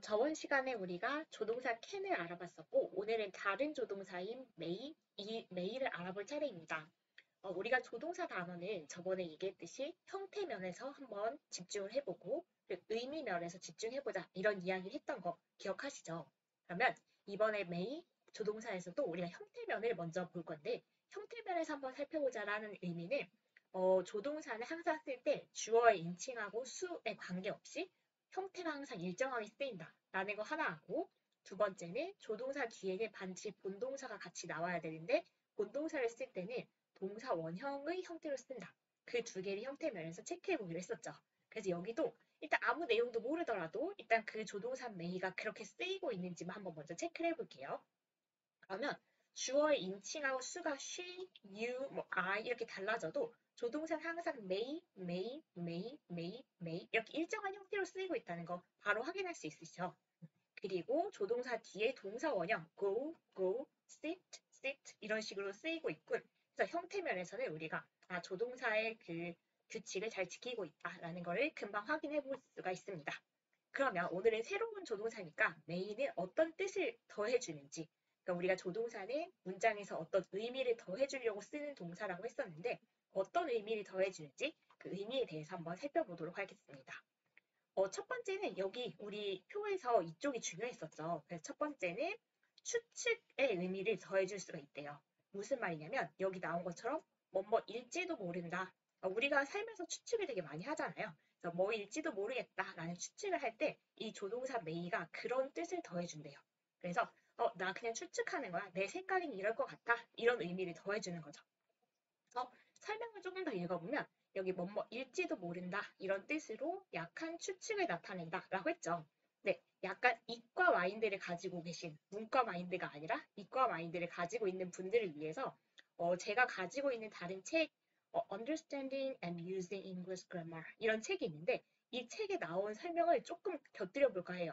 저번 시간에 우리가 조동사 can을 알아봤었고, 오늘은 다른 조동사인 may를 알아볼 차례입니다. 우리가 조동사 단어는 저번에 얘기했듯이 형태 면에서 한번 집중을 해보고, 그리고 의미 면에서 집중해보자, 이런 이야기를 했던 거 기억하시죠? 그러면 이번에 may 조동사에서도 우리가 형태 면을 먼저 볼 건데, 형태 면에서 한번 살펴보자라는 의미는, 조동사는 항상 쓸 때 주어의 인칭하고 수에 관계없이 형태가 항상 일정하게 쓰인다라는 거 하나 하고, 두 번째는 조동사 뒤에는 반드시 본동사가 같이 나와야 되는데, 본동사를 쓸 때는 동사 원형의 형태로 쓴다. 그 두 개를 형태 면에서 체크해 보기로 했었죠. 그래서 여기도 일단 아무 내용도 모르더라도 일단 그 조동사 may가 그렇게 쓰이고 있는지만 한번 먼저 체크를 해볼게요. 그러면 주어의 인칭하고 수가 she, you, I 이렇게 달라져도 조동사는 항상 may 이렇게 일정한 형태로 쓰이고 있다는 거 바로 확인할 수 있으시죠? 그리고 조동사 뒤에 동사 원형 go, sit 이런 식으로 쓰이고 있군. 그래서 형태 면에서는 우리가 조동사의 그 규칙을 잘 지키고 있다라는 거를 금방 확인해 볼 수가 있습니다. 그러면 오늘은 새로운 조동사니까 may는 어떤 뜻을 더해주는지, 그러니까 우리가 조동사는 문장에서 어떤 의미를 더해주려고 쓰는 동사라고 했었는데 어떤 의미를 더해주는지 그 의미에 대해서 한번 살펴보도록 하겠습니다. 첫 번째는 여기 우리 표에서 이쪽이 중요했었죠. 그래서 첫 번째는 추측의 의미를 더해줄 수가 있대요. 무슨 말이냐면 여기 나온 것처럼 뭐뭐일지도 모른다. 우리가 살면서 추측을 되게 많이 하잖아요. 그래서 뭐일지도 모르겠다라는 추측을 할 때 이 조동사 may가 그런 뜻을 더해준대요. 그래서 나 그냥 추측하는 거야. 내 생각엔 이럴 것 같아. 이런 의미를 더해주는 거죠. 그래서 설명을 조금 더 읽어보면 여기 뭐뭐일지도 모른다 이런 뜻으로 약한 추측을 나타낸다라고 했죠. 네, 약간 이과 마인드를 가지고 계신 문과 마인드가 아니라 이과 마인드를 가지고 있는 분들을 위해서 제가 가지고 있는 다른 책 Understanding and Using English Grammar 이런 책이 있는데 이 책에 나온 설명을 조금 곁들여 볼까 해요.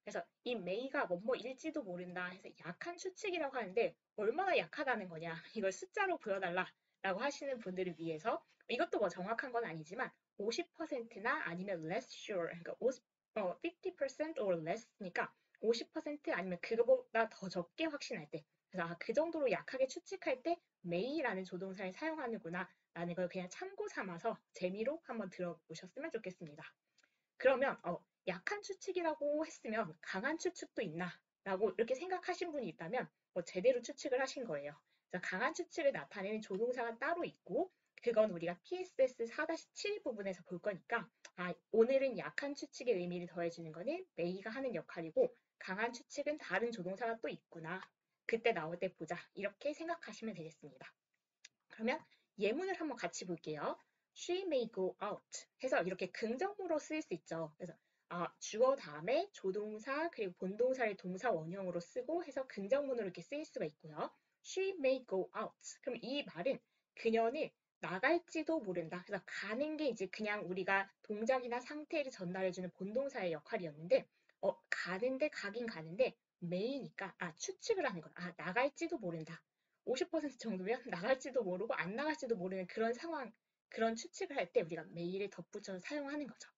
그래서 이 메이가 뭐뭐일지도 모른다 해서 약한 추측이라고 하는데 얼마나 약하다는 거냐 이걸 숫자로 보여달라 라고 하시는 분들을 위해서 이것도 뭐 정확한 건 아니지만 50%나 아니면 less sure 그러니까 50% or less니까 50% 아니면 그거보다 더 적게 확신할 때 그래서 그 정도로 약하게 추측할 때 may라는 조동사를 사용하는구나 라는 걸 그냥 참고 삼아서 재미로 한번 들어보셨으면 좋겠습니다. 그러면 약한 추측이라고 했으면 강한 추측도 있나? 라고 이렇게 생각하신 분이 있다면 제대로 추측을 하신 거예요. 그래서 강한 추측을 나타내는 조동사가 따로 있고 그건 우리가 PSS 4-7 부분에서 볼 거니까 오늘은 약한 추측의 의미를 더해주는 거는 may가 하는 역할이고 강한 추측은 다른 조동사가 또 있구나. 그때 나올 때 보자. 이렇게 생각하시면 되겠습니다. 그러면 예문을 한번 같이 볼게요. She may go out 해서 이렇게 긍정문으로 쓰일 수 있죠. 그래서 주어 다음에 조동사 그리고 본동사를 동사 원형으로 쓰고 해서 긍정문으로 이렇게 쓰일 수가 있고요. She may go out. 그럼 이 말은 그녀는 나갈지도 모른다. 그래서 가는 게 이제 그냥 우리가 동작이나 상태를 전달해주는 본동사의 역할이었는데 가는데 가긴 가는데 may니까 추측을 하는 거야. 나갈지도 모른다. 50% 정도면 나갈지도 모르고 안 나갈지도 모르는 그런 상황, 그런 추측을 할 때 우리가 메일을 덧붙여서 사용하는 거죠.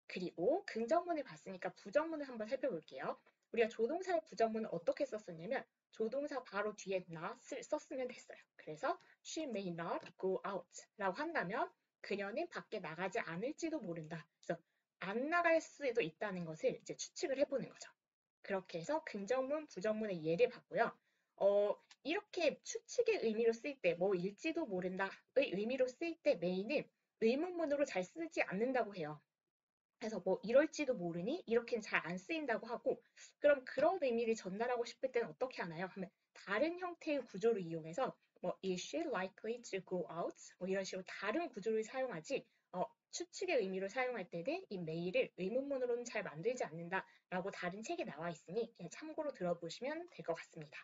그리고 긍정문을 봤으니까 부정문을 한번 살펴볼게요. 우리가 조동사의 부정문은 어떻게 썼었냐면 조동사 바로 뒤에 not을 썼으면 됐어요. 그래서 she may not go out 라고 한다면 그녀는 밖에 나가지 않을지도 모른다. 그래서 안 나갈 수도 있다는 것을 이제 추측을 해보는 거죠. 그렇게 해서 긍정문, 부정문의 예를 봤고요. 이렇게 추측의 의미로 쓰일 때, 뭐일지도 모른다의 의미로 쓰일 때 메인은 의문문으로 잘 쓰지 않는다고 해요. 그래서 뭐 이럴지도 모르니 이렇게는 잘 안 쓰인다고 하고 그럼 그런 의미를 전달하고 싶을 때는 어떻게 하나요? 하면 다른 형태의 구조를 이용해서 뭐 is she likely to go out? 뭐 이런 식으로 다른 구조를 사용하지 추측의 의미로 사용할 때는 이 메일을 의문문으로는 잘 만들지 않는다라고 다른 책에 나와 있으니 그냥 참고로 들어보시면 될 것 같습니다.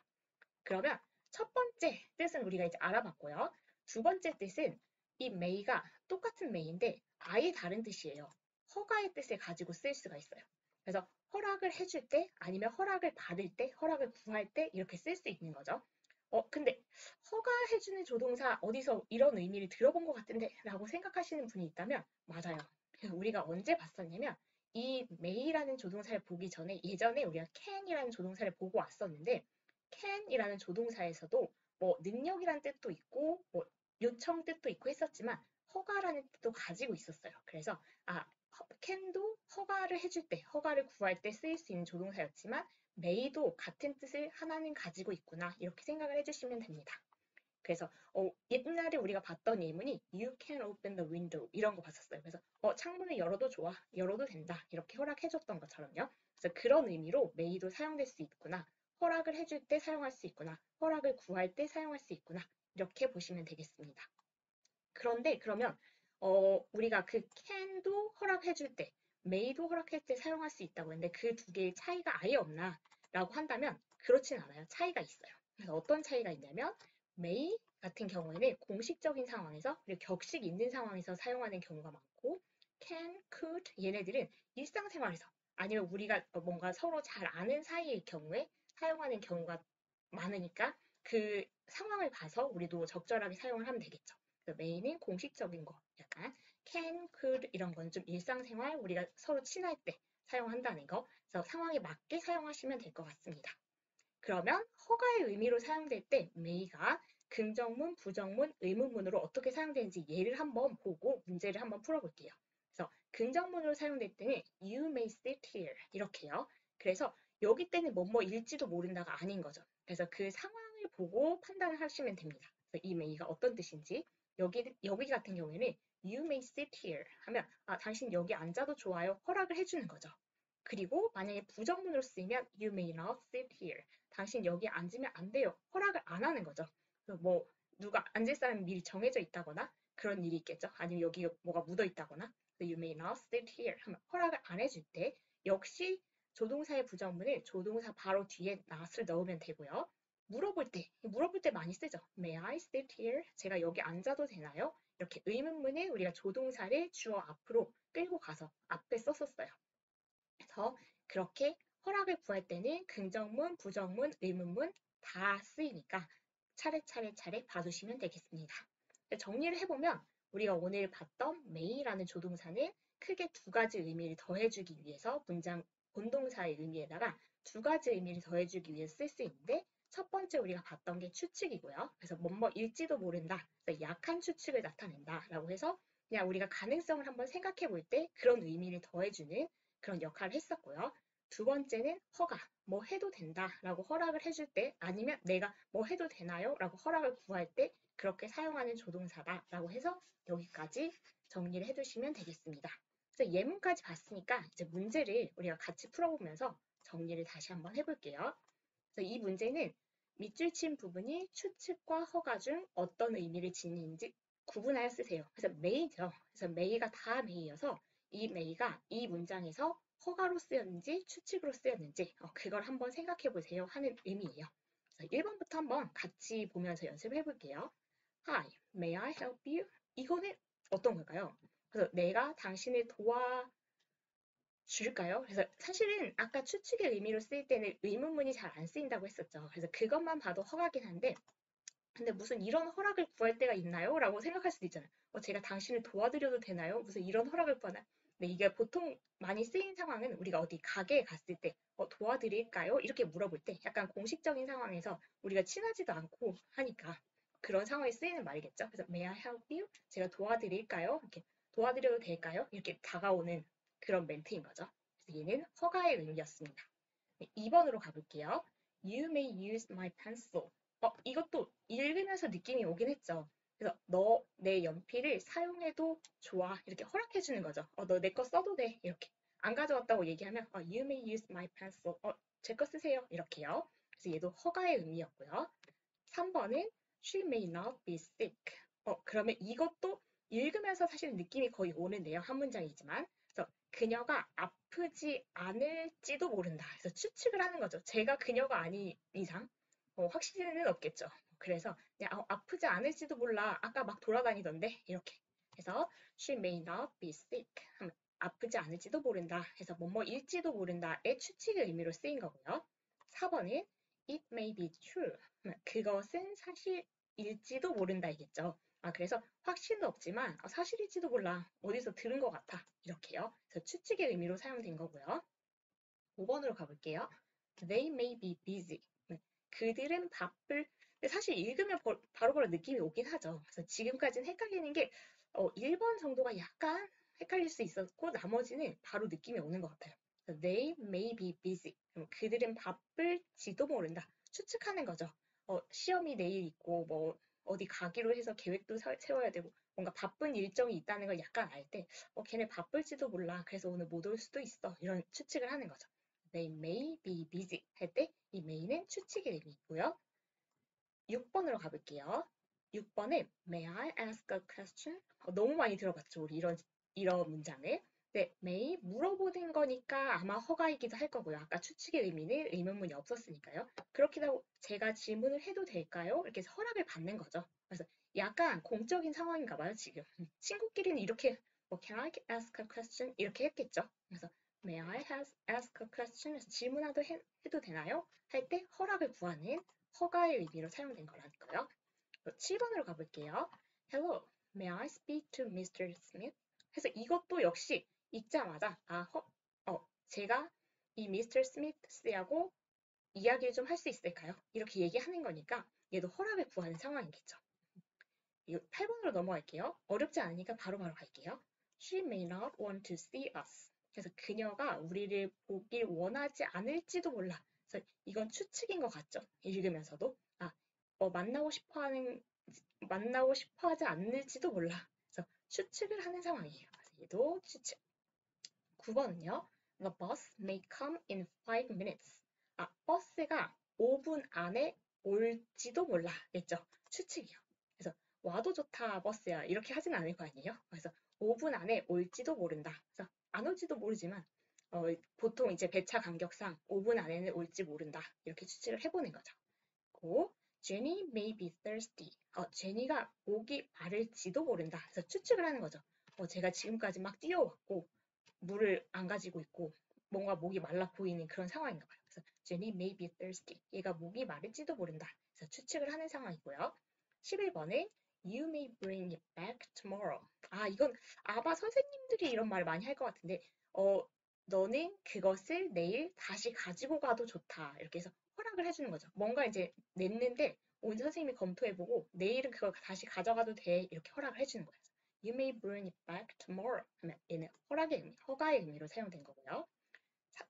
그러면 첫 번째 뜻은 우리가 이제 알아봤고요. 두 번째 뜻은 이 may가 똑같은 may인데 아예 다른 뜻이에요. 허가의 뜻을 가지고 쓸 수가 있어요. 그래서 허락을 해줄 때 아니면 허락을 받을 때 허락을 구할 때 이렇게 쓸 수 있는 거죠. 근데 허가해주는 조동사 어디서 이런 의미를 들어본 것 같은데 라고 생각하시는 분이 있다면 맞아요. 우리가 언제 봤었냐면 이 may라는 조동사를 보기 전에 예전에 우리가 can이라는 조동사를 보고 왔었는데 can이라는 조동사에서도 뭐 능력이라는 뜻도 있고 뭐 요청 뜻도 있고 했었지만 허가라는 뜻도 가지고 있었어요. 그래서 can도 허가를 해줄 때, 허가를 구할 때 쓰일 수 있는 조동사였지만 may도 같은 뜻을 하나는 가지고 있구나 이렇게 생각을 해주시면 됩니다. 그래서 옛날에 우리가 봤던 예문이 You can open the window 이런 거 봤었어요. 그래서 창문을 열어도 좋아, 열어도 된다 이렇게 허락해줬던 것처럼요. 그래서 그런 의미로 may도 사용될 수 있구나, 허락을 해줄 때 사용할 수 있구나, 허락을 구할 때 사용할 수 있구나 이렇게 보시면 되겠습니다. 그런데 그러면 우리가 그 can도 허락해줄 때, may도 허락할 때 사용할 수 있다고 했는데 그 두 개의 차이가 아예 없나? 라고 한다면 그렇진 않아요. 차이가 있어요. 그래서 어떤 차이가 있냐면 may 같은 경우에는 공식적인 상황에서 그리고 격식 있는 상황에서 사용하는 경우가 많고 can, could 얘네들은 일상생활에서 아니면 우리가 뭔가 서로 잘 아는 사이의 경우에 사용하는 경우가 많으니까 그 상황을 봐서 우리도 적절하게 사용을 하면 되겠죠. may는 공식적인 거, 약간 can, could 이런 건 좀 일상생활 우리가 서로 친할 때 사용한다는 거. 그래서 상황에 맞게 사용하시면 될 것 같습니다. 그러면 허가의 의미로 사용될 때 may가 긍정문, 부정문, 의문문으로 어떻게 사용되는지 예를 한번 보고 문제를 한번 풀어볼게요. 그래서 긍정문으로 사용될 때는 you may sit here 이렇게요. 그래서 여기 때는 뭐뭐일지도 모른다가 아닌 거죠. 그래서 그 상황을 보고 판단을 하시면 됩니다. 그래서 이 may가 어떤 뜻인지 여기 같은 경우에는 you may sit here 하면 당신 여기 앉아도 좋아요. 허락을 해주는 거죠. 그리고 만약에 부정문으로 쓰이면 you may not sit here. 당신 여기 앉으면 안 돼요. 허락을 안 하는 거죠. 뭐 누가 앉을 사람이 미리 정해져 있다거나 그런 일이 있겠죠. 아니면 여기 뭐가 묻어 있다거나 you may not sit here 하면 허락을 안 해줄 때 역시 조동사의 부정문을 조동사 바로 뒤에 not을 넣으면 되고요. 물어볼 때 많이 쓰죠. May I sit here? 제가 여기 앉아도 되나요? 이렇게 의문문을 우리가 조동사를 주어 앞으로 끌고 가서 앞에 썼었어요. 그래서 그렇게 허락을 구할 때는 긍정문, 부정문, 의문문 다 쓰이니까 차례 봐주시면 되겠습니다. 정리를 해보면 우리가 오늘 봤던 may라는 조동사는 크게 두 가지 의미를 더해주기 위해서 문장 본동사의 의미에다가 두 가지 의미를 더해주기 위해서 쓸 수 있는데 첫 번째 우리가 봤던 게 추측이고요. 그래서 뭐뭐일지도 모른다. 그래서 약한 추측을 나타낸다라고 해서 그냥 우리가 가능성을 한번 생각해 볼 때 그런 의미를 더해주는 그런 역할을 했었고요. 두 번째는 허가, 뭐 해도 된다라고 허락을 해줄 때 아니면 내가 뭐 해도 되나요? 라고 허락을 구할 때 그렇게 사용하는 조동사다라고 해서 여기까지 정리를 해두시면 되겠습니다. 그래서 예문까지 봤으니까 이제 문제를 우리가 같이 풀어보면서 정리를 다시 한번 해볼게요. 그래서 이 문제는 밑줄 친 부분이 추측과 허가 중 어떤 의미를 지니는지 구분하여 쓰세요. 그래서 may죠. 그래서 may가 다 may여서 이 may가 이 문장에서 허가로 쓰였는지 추측으로 쓰였는지 그걸 한번 생각해 보세요 하는 의미예요. 그래서 1번부터 한번 같이 보면서 연습해 볼게요. Hi, may I help you? 이거는 어떤 걸까요? 그래서 내가 당신을 도와줄까요? 그래서 사실은 아까 추측의 의미로 쓰일 때는 의문문이 잘 안 쓰인다고 했었죠. 그래서 그것만 봐도 허가긴 한데 근데 무슨 이런 허락을 구할 때가 있나요? 라고 생각할 수도 있잖아요. 제가 당신을 도와드려도 되나요? 무슨 이런 허락을 구하나? 근데 이게 보통 많이 쓰인 상황은 우리가 어디 가게에 갔을 때 도와드릴까요? 이렇게 물어볼 때 약간 공식적인 상황에서 우리가 친하지도 않고 하니까 그런 상황에 쓰이는 말이겠죠. 그래서 May I help you? 제가 도와드릴까요? 이렇게 도와드려도 될까요? 이렇게 다가오는 그런 멘트인 거죠. 그래서 얘는 허가의 의미였습니다. 2번으로 가볼게요. You may use my pencil. 이것도 읽으면서 느낌이 오긴 했죠. 그래서 너 내 연필을 사용해도 좋아. 이렇게 허락해 주는 거죠. 너 내 거 써도 돼. 이렇게. 안 가져왔다고 얘기하면 You may use my pencil. 제 거 쓰세요. 이렇게요. 그래서 얘도 허가의 의미였고요. 3번은 She may not be sick. 그러면 이것도 읽으면서 사실 느낌이 거의 오는데요. 한 문장이지만. 그래서 그녀가 아프지 않을지도 모른다. 그래서 추측을 하는 거죠. 제가 그녀가 아닌 이상 확신은 없겠죠. 그래서 그냥 아프지 않을지도 몰라. 아까 막 돌아다니던데 이렇게 해서 she may not be sick 하면 아프지 않을지도 모른다. 해서 뭐뭐일지도 모른다의 추측의 의미로 쓰인 거고요. 4번은 it may be true. 그것은 사실일지도 모른다이겠죠. 그래서 확신은 없지만 사실일지도 몰라. 어디서 들은 것 같아. 이렇게요. 그래서 추측의 의미로 사용된 거고요. 5번으로 가볼게요. They may be busy. 네, 그들은 바쁠. 근데 사실 읽으면 바로바로 느낌이 오긴 하죠. 그래서 지금까지는 헷갈리는 게 1번 정도가 약간 헷갈릴 수 있었고 나머지는 바로 느낌이 오는 것 같아요. They may be busy. 그들은 바쁠지도 모른다. 추측하는 거죠. 시험이 내일 있고 뭐 어디 가기로 해서 계획도 세워야 되고 뭔가 바쁜 일정이 있다는 걸 약간 알 때 걔네 바쁠지도 몰라. 그래서 오늘 못 올 수도 있어. 이런 추측을 하는 거죠. They may be busy 할 때 이 may는 추측의 의미이고요. 6번으로 가볼게요. 6번은 May I ask a question? 너무 많이 들어봤죠, 우리 이런 문장을. 네, may 물어보는 거니까 아마 허가이기도 할 거고요. 아까 추측의 의미는 의문문이 없었으니까요. 그렇기도 하고 제가 질문을 해도 될까요? 이렇게 해서 허락을 받는 거죠. 그래서 약간 공적인 상황인가 봐요, 지금. 친구끼리는 이렇게 Can I ask a question? 이렇게 했겠죠. 그래서 May I ask a question? 그래서 질문하도 해도 되나요? 할 때 허락을 구하는 허가의 의미로 사용된 거라니까요. 7번으로 가볼게요. Hello, may I speak to Mr. Smith? 그래서 이것도 역시 읽자마자 제가 이 Mr. Smith하고 이야기를 좀 할 수 있을까요? 이렇게 얘기하는 거니까 얘도 허락을 구하는 상황이겠죠. 8번으로 넘어갈게요. 어렵지 않으니까 바로바로 갈게요. She may not want to see us. 그래서 그녀가 우리를 보길 원하지 않을지도 몰라. 그래서 이건 추측인 것 같죠? 읽으면서도. 만나고 싶어 하지 않을지도 몰라. 그래서 추측을 하는 상황이에요. 그래서 얘도 추측. 9번은요. The bus may come in 5 minutes. 버스가 5분 안에 올지도 몰라. 겠죠? 추측이요. 그래서 와도 좋다 버스야 이렇게 하진 않을 거 아니에요. 그래서 5분 안에 올지도 모른다. 그래서 안 올지도 모르지만 보통 이제 배차 간격상 5분 안에는 올지 모른다. 이렇게 추측을 해보는 거죠. 고 Jenny may be thirsty. 제니가 목이 마를지도 모른다. 그래서 추측을 하는 거죠. 제가 지금까지 막 뛰어왔고 물을 안 가지고 있고 뭔가 목이 말라 보이는 그런 상황인가 봐요. 그래서 Jenny may be thirsty. 얘가 목이 마를지도 모른다. 그래서 추측을 하는 상황이고요. 11번에 You may bring it back tomorrow. 이건 아마 선생님들이 이런 말을 많이 할 것 같은데 너는 그것을 내일 다시 가지고 가도 좋다. 이렇게 해서 허락을 해주는 거죠. 뭔가 이제 냈는데 오늘 선생님이 검토해보고 내일은 그걸 다시 가져가도 돼. 이렇게 허락을 해주는 거예요. You may bring it back tomorrow 하면 얘는 허가의 의미로 사용된 거고요.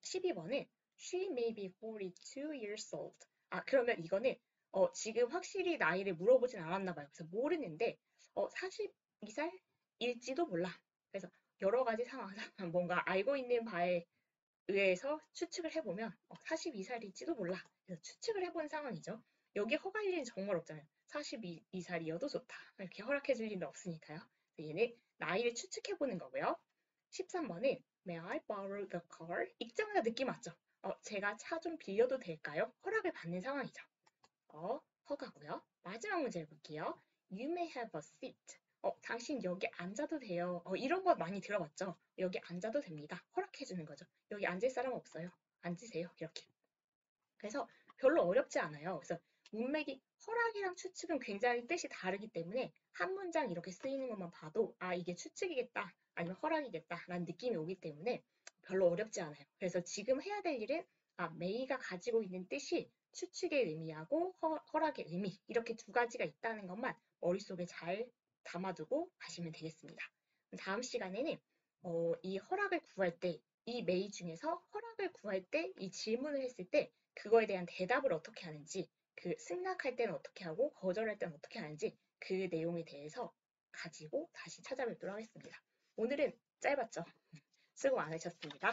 12번은 She may be 42 years old. 그러면 이거는 지금 확실히 나이를 물어보진 않았나 봐요. 그래서 모르는데 42살일지도 몰라. 그래서 여러 가지 상황상 뭔가 알고 있는 바에 의해서 추측을 해보면 42살일지도 몰라. 그래서 추측을 해본 상황이죠. 여기 허가일 일은 정말 없잖아요. 42살이어도 좋다. 이렇게 허락해줄 일은 없으니까요. 얘는 나이를 추측해보는 거고요. 13번은 May I borrow the car? 읽자마자 느낌 왔죠? 제가 차 좀 빌려도 될까요? 허락을 받는 상황이죠. 허가고요. 마지막 문제 볼게요. You may have a seat. 당신 여기 앉아도 돼요. 이런 거 많이 들어봤죠? 여기 앉아도 됩니다. 허락해주는 거죠. 여기 앉을 사람 없어요. 앉으세요. 이렇게. 그래서 별로 어렵지 않아요. 그래서 문맥이 허락이랑 추측은 굉장히 뜻이 다르기 때문에 한 문장 이렇게 쓰이는 것만 봐도 이게 추측이겠다 아니면 허락이겠다 라는 느낌이 오기 때문에 별로 어렵지 않아요. 그래서 지금 해야 될 일은 may가 가지고 있는 뜻이 추측의 의미하고 허락의 의미 이렇게 두 가지가 있다는 것만 머릿속에 잘 담아두고 가시면 되겠습니다. 다음 시간에는 이 허락을 구할 때 이 may 중에서 허락을 구할 때 이 질문을 했을 때 그거에 대한 대답을 어떻게 하는지, 그 승낙할 때는 어떻게 하고 거절할 때는 어떻게 하는지 그 내용에 대해서 가지고 다시 찾아뵙도록 하겠습니다. 오늘은 짧았죠? 수고 많으셨습니다.